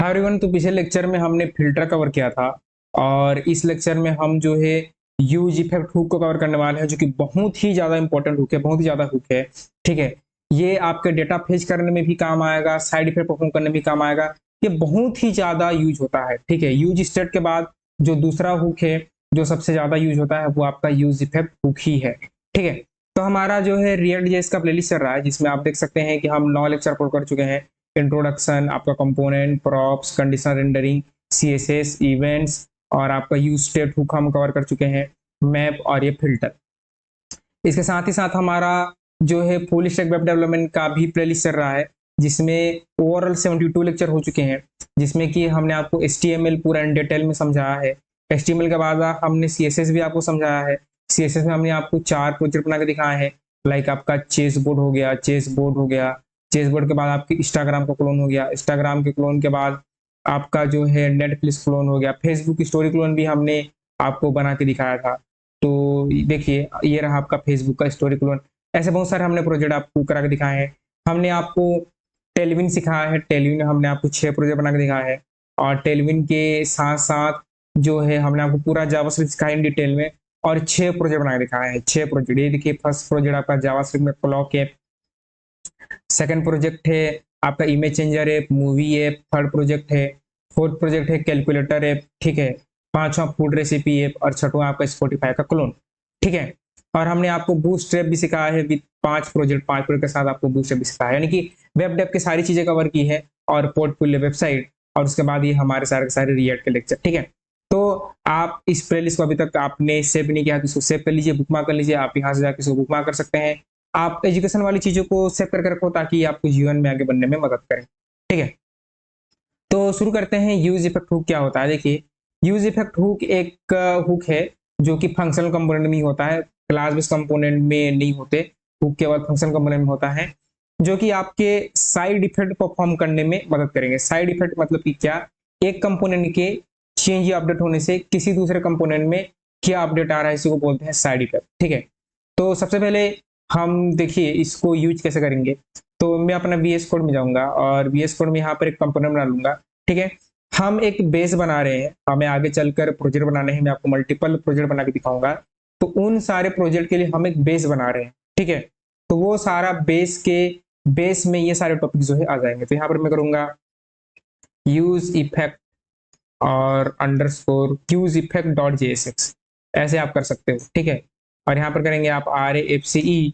Hi everyone, तो पिछले lecture में हमने फिल्टर कवर किया था और इस लेक्चर में हम जो है यूज इफेक्ट हुक को कवर करने वाले हैं, जो कि बहुत ही ज्यादा इंपॉर्टेंट हुक है, बहुत ही ज्यादा हुक है। ठीक है, ये आपके डेटा फेच करने में भी काम आएगा, साइड इफेक्ट परफॉर्म करने में भी काम आएगा। ये बहुत ही ज्यादा यूज होता है। ठीक है, यूज स्टेट के बाद जो दूसरा हुक है जो सबसे ज्यादा यूज होता है वो आपका यूज इफेक्ट हुक ही है। ठीक है, तो हमारा जो है रिएक्ट जेएस का प्लेलिस्ट चल रहा है, जिसमें आप देख सकते हैं कि हम 9 लेक्चर अपलोड कर चुके हैं। इंट्रोडक्शन, आपका component, props, conditional rendering, CSS, events और आपका यूज स्टेट हुक हम कवर कर चुके हैं, मैप और ये फिल्टर। इसके साथ ही साथ हमारा जो है फुल स्टैक वेब डेवलपमेंट का भी प्लेलिस्ट चल रहा है, जिसमें ओवरऑल 72 लेक्चर हो चुके हैं, जिसमें कि हमने आपको एचटीएमएल पूरा इन डिटेल में समझाया है। एचटीएमएल के बाद हमने सीएसएस भी आपको समझाया है। सीएसएस में हमने आपको 4 प्रोजेक्ट बना के दिखाए हैं, लाइक आपका चेस बोर्ड हो गया, चेस बोर्ड हो गया, चेस बोर्ड के बाद आपकी इंस्टाग्राम का क्लोन हो गया, इंस्टाग्राम के क्लोन के बाद आपका जो है नेटफ्लिक्स क्लोन हो गया, फेसबुक स्टोरी क्लोन भी हमने आपको बना के दिखाया था। तो देखिए, ये रहा आपका फेसबुक का स्टोरी क्लोन। ऐसे बहुत सारे हमने प्रोजेक्ट आपको करा के दिखाए हैं। हमने आपको टेलविन सिखाया है, टेलविन हमने आपको 6 प्रोजेक्ट बना के दिखाया है। और टेलविन के साथ साथ जो है हमने आपको पूरा जावास्क्रिप्ट सिखाया इन डिटेल में, और 6 प्रोजेक्ट बना के दिखाया है। 6 प्रोजेक्ट, ये देखिए, फर्स्ट प्रोजेक्ट आपका जावास्क्रिप्ट में क्लॉक ऐप, सेकंड प्रोजेक्ट है आपका image changer app, movie app, third project है, फोर्थ प्रोजेक्ट है कैलकुलेटर ऐप। ठीक है, पांचवा फूड रेसिपी ऐप और छठवां आपका स्पॉटिफाई का क्लोन। ठीक है, और हमने आपको बूस्ट ऐप भी सिखाया है विद 5 प्रोजेक्ट के साथ आपको बूस्ट ऐप भी सिखाया है, यानी कि वेब डेव की सारी चीजें कवर की है, और पोर्टफोलियो वेबसाइट, और उसके बाद ये हमारे सारे के सारे रिएक्ट के लेक्चर। ठीक है, तो आप इस प्लेलिस्ट को अभी तक आपने सेव नहीं किया तो इसको सेव कर लीजिए, बुकमार्क कर लीजिए। आप यहाँ से जाकर इसको बुकमार्क कर सकते हैं। आप एजुकेशन वाली चीजों को सेव करके रखो ताकि आपको जीवन में आगे बढ़ने में मदद करें। ठीक है, तो शुरू करते हैं। यूज इफेक्ट हुक क्या होता है? देखिए, यूज इफेक्ट हुक एक हुक है जो कि फंक्शनल कंपोनेंट में ही होता है, क्लास बेस्ड कंपोनेंट में नहीं होते। हुक केवल फंक्शनल कंपोनेंट में होता है, जो कि आपके साइड इफेक्ट परफॉर्म करने में मदद करेंगे। साइड इफेक्ट मतलब कि क्या? एक कंपोनेंट के चेंज या अपडेट होने से किसी दूसरे कंपोनेंट में क्या अपडेट आ रहा है, इसी को बोलते हैं साइड इफेक्ट। ठीक है, तो सबसे पहले हम देखिए इसको यूज कैसे करेंगे। तो मैं अपना VS कोड में जाऊंगा और VS कोड में यहाँ पर एक कंपोनेंट बना लूंगा। ठीक है, हम एक बेस बना रहे हैं, हमें आगे चलकर प्रोजेक्ट बनाने हैं, मैं आपको मल्टीपल प्रोजेक्ट बना के दिखाऊंगा। तो उन सारे प्रोजेक्ट के लिए हम एक बेस बना रहे हैं। ठीक है, तो वो सारा बेस में ये सारे टॉपिक जो है आ जाएंगे। तो यहाँ पर मैं करूंगा यूज इफेक्ट और underscore use effect dot JSX, ऐसे आप कर सकते हो। ठीक है, और यहाँ पर करेंगे आप RAFCE।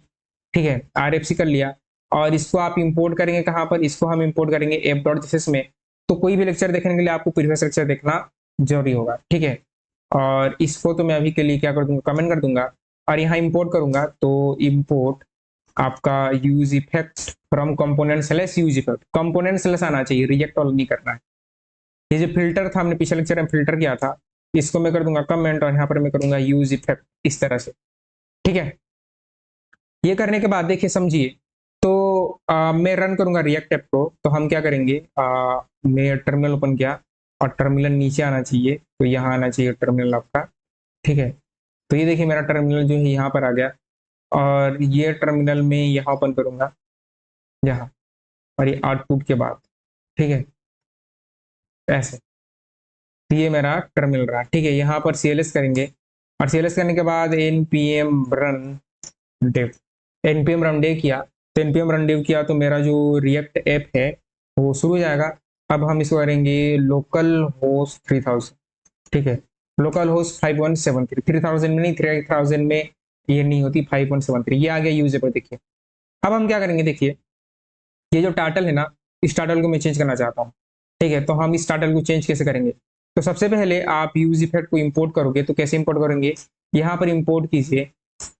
ठीक है, RFC कर लिया, और इसको आप इंपोर्ट करेंगे कहाँ पर? इसको हम इंपोर्ट करेंगे app.js में। तो कोई भी लेक्चर देखने के लिए आपको प्रीवियस लेक्चर देखना जरूरी होगा। ठीक है, और इसको तो मैं अभी के लिए क्या कर दूंगा, कमेंट कर दूंगा, और यहाँ इंपोर्ट करूंगा। तो इंपोर्ट आपका use effect from component slash use effect, component slash आना चाहिए, रिजेक्ट वाला नहीं करना है। ये जो फिल्टर था, हमने पिछले लेक्चर में फिल्टर किया था, इसको मैं कर दूंगा कमेंट, और यहाँ पर मैं करूंगा यूज इफेक्ट इस तरह से। ठीक है, ये करने के बाद देखिए समझिए, तो मैं रन करूंगा रिएक्ट ऐप को। तो हम क्या करेंगे, मैं टर्मिनल ओपन किया, और टर्मिनल नीचे आना चाहिए, तो यहाँ आना चाहिए टर्मिनल आपका। ठीक है, तो ये देखिए मेरा टर्मिनल जो है यहाँ पर आ गया, और ये टर्मिनल में यहाँ ओपन करूंगा, यहाँ, और ये आउटपुट के बाद। ठीक है, ऐसे, तो ये मेरा टर्मिनल रहा। ठीक है, यहाँ पर CLS करेंगे, और CLS करने के बाद npm run dev, npm run dev किया। तो npm run dev किया तो मेरा जो रिएक्ट ऐप है वो शुरू हो जाएगा। अब हम इसको करेंगे लोकल होस्ट 3000। ठीक है, लोकल होस्ट 5173, 3000 में नहीं, 3000 में ये नहीं होती, 5173 ये आ गया यूजर पर। देखिए, अब हम क्या करेंगे, देखिए ये जो टाइटल है ना, इस टाइटल को मैं चेंज करना चाहता हूँ। ठीक है, तो हम इस टाइटल को चेंज कैसे करेंगे? तो सबसे पहले आप यूज इफेक्ट को इंपोर्ट करोगे, तो कैसे इंपोर्ट करेंगे? यहाँ पर इंपोर्ट कीजिए,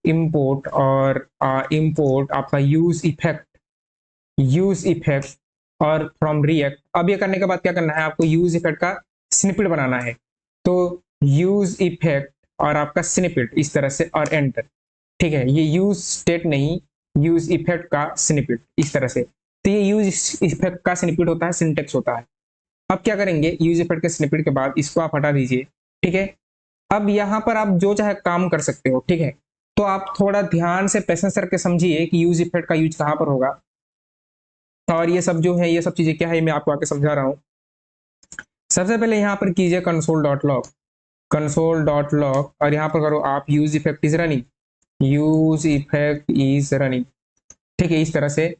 इंपोर्ट, और इंपोर्ट आपका यूज इफेक्ट और फ्रॉम रिएक्ट। अब ये करने के बाद क्या करना है, आपको यूज इफेक्ट का स्निपेट बनाना है। तो यूज इफेक्ट और आपका स्निपेट इस तरह से, और एंटर। ठीक है, ये यूज स्टेट नहीं, यूज इफेक्ट का स्निपेट इस तरह से। तो ये यूज इफेक्ट का स्निपेट होता है, सिंटेक्स होता है। अब क्या करेंगे, यूज इफेक्ट के स्निपेट के बाद इसको आप हटा दीजिए। ठीक है, अब यहाँ पर आप जो चाहे काम कर सकते हो। ठीक है, तो आप थोड़ा ध्यान से पेशेंस करके समझिए कि यूज इफेक्ट का यूज कहाँ पर होगा, और ये सब जो है, ये सब चीजें क्या है, मैं आपको आके समझा रहा हूँ। सबसे पहले यहाँ पर कीजिए कंसोल.लॉग और यहाँ पर करो आप यूज इफेक्ट इज रनिंग, ठीक है, इस तरह से।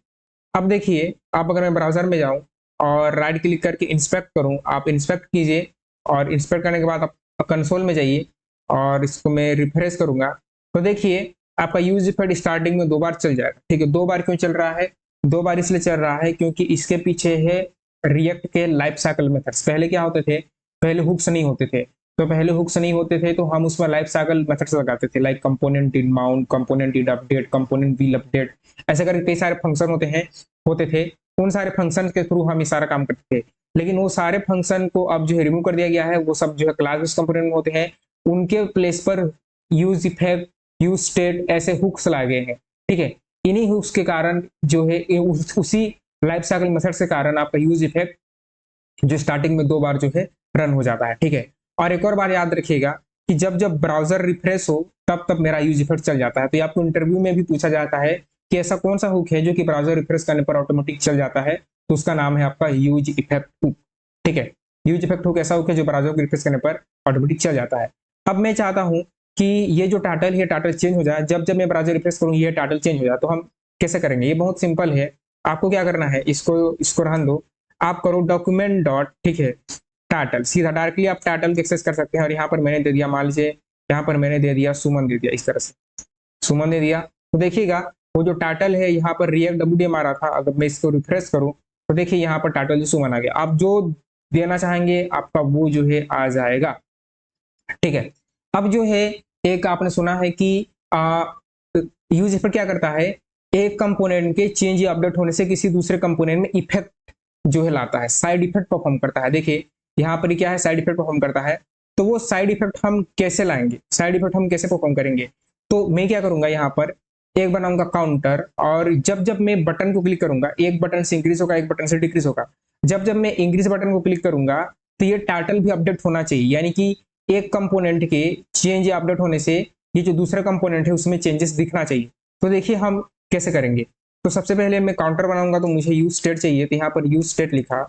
अब देखिए, आप अगर मैं ब्राउजर में जाऊं और राइट क्लिक करके इंस्पेक्ट करूं, आप इंस्पेक्ट कीजिए और इंस्पेक्ट करने के बाद आप कंसोल में जाइए और इसको मैं रिफ्रेश करूंगा, तो देखिए आपका यूज इफेक्ट स्टार्टिंग में 2 बार चल जाएगा। ठीक है, 2 बार क्यों चल रहा है? 2 बार इसलिए चल रहा है क्योंकि इसके पीछे है रिएक्ट के लाइफ साइकिल मेथड्स। पहले क्या होते थे? पहले हुक्स नहीं होते थे, तो पहले हुक्स नहीं होते थे तो हम उसमें लाइफ साइकिल मेथड्स लगाते थे, like component in mount, component in update, component will update, ऐसे करके कई सारे फंक्शन होते थे। उन सारे फंक्शन के थ्रू हम ये सारा काम करते थे, लेकिन वो सारे फंक्शन को अब जो है रिमूव कर दिया गया है। वो सब जो है क्लास बेस्ड कंपोनेंट में होते हैं, उनके प्लेस पर यूज इफेक्ट, यूज स्टेट ऐसे हुक्स लाए गए हैं। ठीक है, इन्हीं हुक्स के कारण जो है उसी लाइफ साइकिल मेथड के कारण आपका यूज इफेक्ट जो स्टार्टिंग में 2 बार जो है रन हो जाता है। ठीक है, और एक और बात याद रखिएगा कि जब जब ब्राउजर रिफ्रेश हो तब तब मेरा यूज इफेक्ट चल जाता है। तो आपको इंटरव्यू में भी पूछा जाता है कि ऐसा कौन सा हुक है जो कि ब्राउजर रिफ्रेश करने पर ऑटोमेटिक चल जाता है, तो उसका नाम है आपका यूज इफेक्ट हुक। ठीक है, यूज इफेक्ट हुक ऐसा हुक है जो ब्राउजर को रिफ्रेश करने पर ऑटोमेटिक चल जाता है। अब मैं चाहता हूं कि ये जो टाइटल है टाइटल चेंज हो जाए, जब जब मैं ब्राउजर रिफ्रेश करूँ ये टाइटल चेंज हो जाए, तो हम कैसे करेंगे? ये बहुत सिंपल है। आपको क्या करना है, इसको इसको रहने दो, आप करो डॉक्यूमेंट डॉट, ठीक है, टाइटल, सीधा डायरेक्टली आप टाइटल को एक्सेस कर सकते हैं। और यहाँ पर मैंने दे दिया, मान लीजिए यहाँ पर मैंने दे दिया सुमन, दे दिया इस तरह से, सुमन दे दिया। तो देखिएगा वो जो टाइटल है यहाँ पर रिएक्ट डब्ल्यूडीएम आ रहा था, अगर मैं इसको रिफ्रेश करूँ तो देखिए यहाँ पर टाइटल जो सुमन आ गया। आप जो देना चाहेंगे आपका वो जो है आ जाएगा। ठीक है, अब जो है एक आपने सुना है कि यूज इफेक्ट क्या करता है, एक कंपोनेंट के चेंज या अपडेट होने से किसी दूसरे कंपोनेंट में इफेक्ट जो है लाता है, साइड इफेक्ट परफॉर्म करता है। देखिए यहाँ पर क्या है, साइड इफेक्ट परफॉर्म करता है। तो वो साइड इफेक्ट हम कैसे लाएंगे, साइड इफेक्ट हम कैसे परफॉर्म करेंगे? तो मैं क्या करूंगा, यहाँ पर एक बनाऊंगा काउंटर, और जब जब मैं बटन को क्लिक करूंगा, एक बटन से इंक्रीज होगा, एक बटन से डिक्रीज होगा। जब जब मैं इंक्रीज बटन को क्लिक करूंगा तो ये टाइटल भी अपडेट होना चाहिए, यानी कि एक कंपोनेंट के चेंज या अपडेट होने से ये जो दूसरा कंपोनेंट है उसमें चेंजेस दिखना चाहिए। तो देखिए हम कैसे करेंगे। तो सबसे पहले मैं काउंटर बनाऊंगा, तो मुझे यूज स्टेट चाहिए, तो यहाँ पर यूज स्टेट लिखा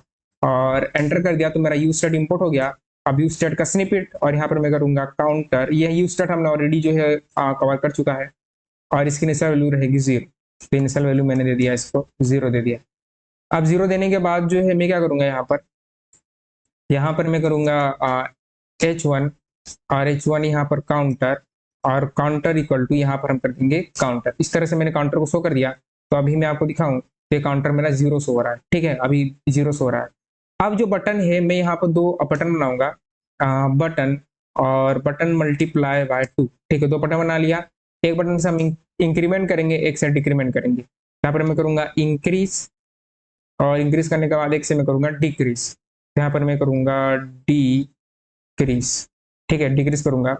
और एंटर कर दिया, तो मेरा यूज स्टेट इंपोर्ट हो गया। अब यूज स्टेट का स्निपेट, और यहाँ पर मैं करूंगा काउंटर। यह यूज स्टेट हमने ऑलरेडी जो है कवर कर चुका है, और इसकी इनिशियल वैल्यू रहेगी 0। तो इनिशियल वैल्यू मैंने दे दिया, इसको 0 दे दिया। अब 0 देने के बाद जो है मैं क्या करूंगा, यहाँ पर मैं करूंगा H1, और H1 यहाँ पर काउंटर, और काउंटर इक्वल टू यहाँ पर हम कर देंगे काउंटर। इस तरह से मैंने काउंटर को शो कर दिया। तो अभी मैं आपको दिखाऊं तो काउंटर मेरा 0 शो हो रहा है। ठीक है, अभी 0 शो हो रहा है। अब जो बटन है, मैं यहाँ पर 2 बटन बनाऊंगा, बटन और बटन मल्टीप्लाई बाय 2। ठीक है, 2 बटन बना लिया। एक बटन से हम इंक्रीमेंट करेंगे, एक से डिक्रीमेंट करेंगे। यहाँ पर मैं करूंगा इंक्रीज, और इंक्रीज करने के बाद एक से मैं करूंगा डिक्रीज। यहाँ पर मैं करूंगा डिक्रीज। ठीक है, डिक्रीज करूंगा,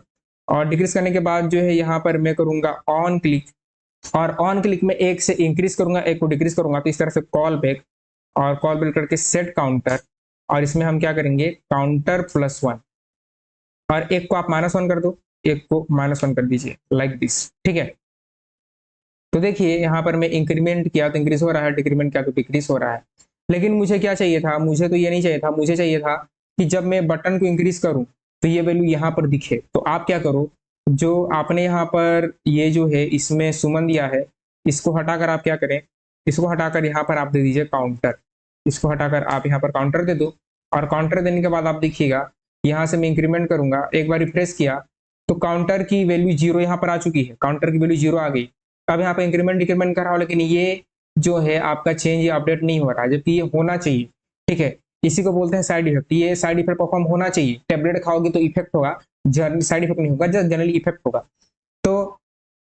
और डिक्रीज करने के बाद जो है यहाँ पर मैं करूंगा ऑन क्लिक, और ऑन क्लिक में एक से इंक्रीज करूंगा, एक को डिक्रीज करूंगा। तो इस तरह से कॉल बैक, और कॉल बैक करके सेट काउंटर, और इसमें हम क्या करेंगे, काउंटर +1, और एक को आप -1 कर दो, एक को -1 कर दीजिए, लाइक दिस। ठीक है, तो देखिए यहाँ पर मैं इंक्रीमेंट किया तो इंक्रीज हो रहा है, डिक्रीमेंट किया तो डिक्रीज हो रहा है। लेकिन मुझे क्या चाहिए था, मुझे तो ये नहीं चाहिए था, मुझे चाहिए था कि जब मैं बटन को इंक्रीज करूं तो ये वैल्यू यहाँ पर दिखे। तो आप क्या करो, जो आपने यहाँ पर ये जो है इसमें सुमन दिया है, इसको हटाकर आप क्या करें, इसको हटाकर यहाँ पर आप दे दीजिए काउंटर। इसको हटाकर आप यहाँ पर काउंटर दे दो, और काउंटर देने के बाद आप देखिएगा यहाँ से मैं इंक्रीमेंट करूंगा, एक बार रिफ्रेश किया तो काउंटर की वैल्यू 0 यहाँ पर आ चुकी है, काउंटर की वैल्यू 0 आ गई। अब यहाँ पे इंक्रीमेंट डिक्रीमेंट कर रहा हूँ, लेकिन ये जो है आपका चेंज या अपडेट नहीं हो रहा, जबकि ये होना चाहिए। ठीक है, इसी को बोलते हैं साइड इफेक्ट। ये साइड इफेक्ट परफॉर्म होना चाहिए। टेबलेट खाओगे तो इफेक्ट होगा, साइड इफेक्ट नहीं होगा, जस्ट जनरली इफेक्ट होगा। तो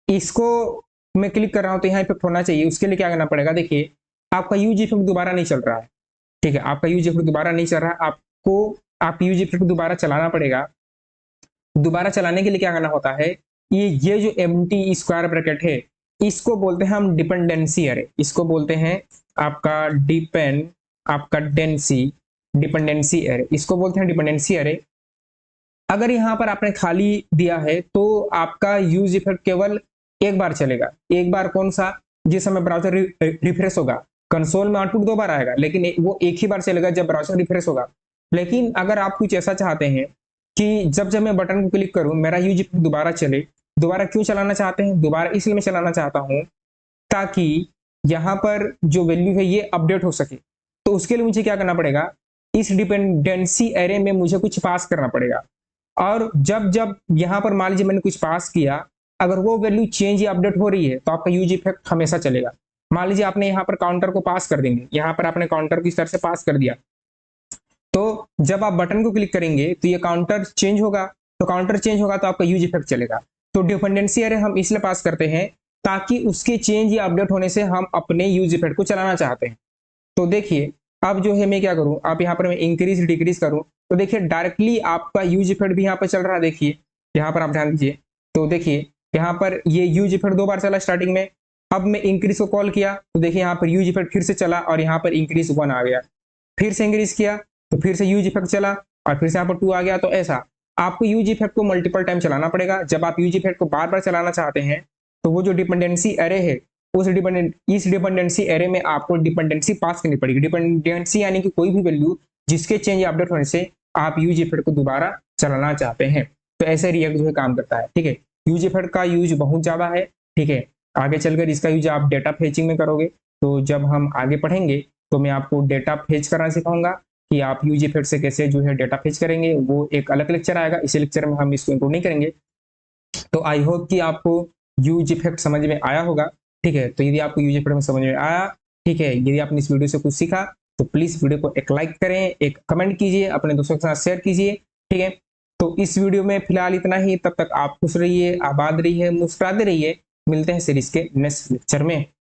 इसको मैं क्लिक कर रहा हूँ तो यहाँ इफेक्ट होना चाहिए। उसके लिए क्या करना पड़ेगा, देखिए आपका यूज इफेक्ट दोबारा नहीं चल रहा है। ठीक है, आपका यूज इफेक्ट दोबारा नहीं चल रहा है, आपको आप यूज इफेक्ट दोबारा चलाना पड़ेगा। दोबारा चलाने के लिए क्या करना होता है, ये जो एम्प्टी स्क्वायर ब्रैकेट है, इसको बोलते हैं हम डिपेंडेंसी अरे, इसको बोलते हैं आपका डिपेंडेंसी अरे, इसको बोलते हैं डिपेंडेंसी अरे। अगर यहाँ पर आपने खाली दिया है तो आपका यूज इफेक्ट केवल एक बार चलेगा। एक बार कौन सा, जिस समय ब्राउजर रिफ्रेश होगा। कंसोल में आउटपुट 2 बार आएगा, लेकिन वो एक ही बार चलेगा जब ब्राउजर रिफ्रेश होगा। लेकिन अगर आप कुछ ऐसा चाहते हैं कि जब जब मैं बटन को क्लिक करूं मेरा यूज इफेक्ट दोबारा चले, दोबारा क्यों चलाना चाहते हैं? दोबारा इसलिए मैं चलाना चाहता हूं ताकि यहाँ पर जो वैल्यू है ये अपडेट हो सके। तो उसके लिए मुझे क्या करना पड़ेगा, इस डिपेंडेंसी एरे में मुझे कुछ पास करना पड़ेगा। और जब जब यहाँ पर मान लीजिए मैंने कुछ पास किया, अगर वो वैल्यू चेंज या अपडेट हो रही है तो आपका यूज इफेक्ट हमेशा चलेगा। मान लीजिए आपने यहाँ पर काउंटर को पास कर देंगे, यहाँ पर आपने काउंटर को इस तरह से पास कर दिया, तो जब आप बटन को क्लिक करेंगे तो ये काउंटर चेंज होगा, तो काउंटर चेंज होगा तो आपका यूज इफेक्ट चलेगा। तो डिपेंडेंसी एरे हम इसलिए पास करते हैं ताकि उसके चेंज या अपडेट होने से हम अपने यूज इफेक्ट को चलाना चाहते हैं। तो देखिए अब जो है मैं क्या करूं, आप यहाँ पर मैं इंक्रीज डिक्रीज करूं तो देखिए डायरेक्टली आपका यूज इफेक्ट भी यहाँ पर चल रहा है। देखिए यहाँ पर आप ध्यान दीजिए, तो देखिए यहाँ पर ये यूज इफेक्ट 2 बार चला स्टार्टिंग में। अब मैं इंक्रीज को कॉल किया तो देखिए यहाँ पर यूज इफेक्ट फिर से चला और यहाँ पर इंक्रीज 1 आ गया। फिर से इंक्रीज किया तो फिर से यूज इफेक्ट चला और फिर से यहाँ पर 2 आ गया। तो ऐसा आपको यूज इफेक्ट को मल्टीपल टाइम चलाना पड़ेगा। जब आप यूज इफेक्ट को बार बार चलाना चाहते हैं तो वो जो डिपेंडेंसी एरे है इस डिपेंडेंसी एरे में आपको डिपेंडेंसी पास करनी पड़ेगी। डिपेंडेंसी यानी कि कोई भी वैल्यू जिसके चेंज या अपडेट होने से आप यूज इफेक्ट को दोबारा चलाना चाहते हैं। तो ऐसे रिएक्ट जो है काम करता है। ठीक है, यूज इफेक्ट का यूज बहुत ज्यादा है। ठीक है, आगे चलकर इसका यूज आप डेटा फेचिंग में करोगे। तो जब हम आगे पढ़ेंगे तो मैं आपको डेटा फेच करना सिखाऊंगा कि आप यूज इफेक्ट से कैसे जो है डेटा फेच करेंगे। वो एक अलग लेक्चर आएगा, इसी लेक्चर में हम इसको इंक्लूड नहीं करेंगे। तो आई होप कि आपको यूज इफेक्ट समझ में आया होगा। ठीक है, तो यदि आपको यूज इफेक्ट में समझ में आया, ठीक है, यदि आपने इस वीडियो से कुछ सीखा तो प्लीज वीडियो को एक लाइक करें, एक कमेंट कीजिए, अपने दोस्तों के साथ शेयर कीजिए। ठीक है, तो इस वीडियो में फिलहाल इतना ही। तब तक आप खुश रहिए, आबाद रहिए, मुस्कुराते रहिए। मिलते हैं सीरीज के नेक्स्ट लेक्चर में।